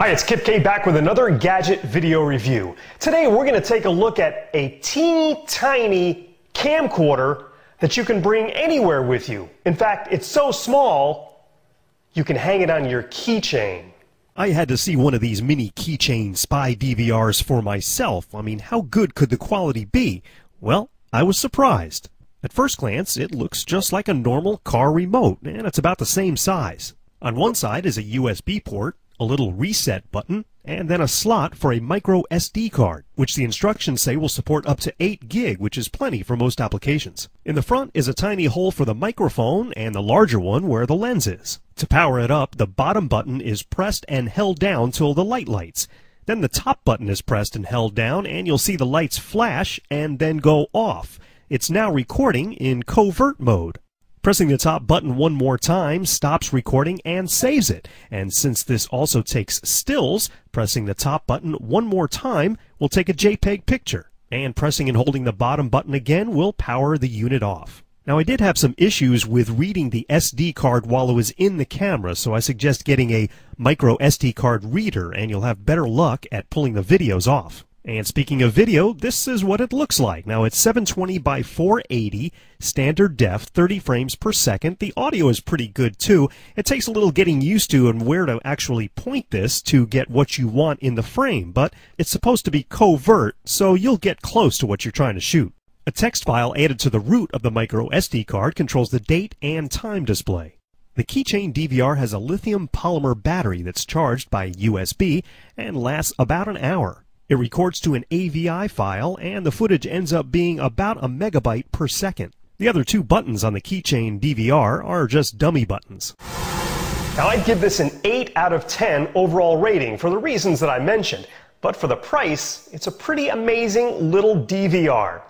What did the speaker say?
Hi, it's Kip K back with another gadget video review. Today we're going to take a look at a teeny tiny camcorder that you can bring anywhere with you. In fact, it's so small you can hang it on your keychain. I had to see one of these mini keychain spy DVRs for myself. I mean, how good could the quality be? Well, I was surprised. At first glance, it looks just like a normal car remote, and it's about the same size. On one side is a USB port, a little reset button, and then a slot for a micro SD card, which the instructions say will support up to 8 gig, which is plenty for most applications. In the front is a tiny hole for the microphone and the larger one where the lens is. To power it up, the bottom button is pressed and held down till the light lights. Then the top button is pressed and held down, and you'll see the lights flash and then go off. It's now recording in covert mode. Pressing the top button one more time stops recording and saves it. And since this also takes stills, pressing the top button one more time will take a JPEG picture. And pressing and holding the bottom button again will power the unit off. Now, I did have some issues with reading the SD card while it was in the camera, so I suggest getting a micro SD card reader, and you'll have better luck at pulling the videos off. And speaking of video, this is what it looks like. Now, it's 720 by 480, standard def, 30 frames per second. The audio is pretty good, too. It takes a little getting used to and where to actually point this to get what you want in the frame, but it's supposed to be covert, so you'll get close to what you're trying to shoot. A text file added to the root of the micro SD card controls the date and time display. The keychain DVR has a lithium polymer battery that's charged by USB and lasts about an hour. It records to an AVI file, and the footage ends up being about a megabyte per second. The other two buttons on the keychain DVR are just dummy buttons. Now, I'd give this an 8 out of 10 overall rating for the reasons that I mentioned. But for the price, it's a pretty amazing little DVR.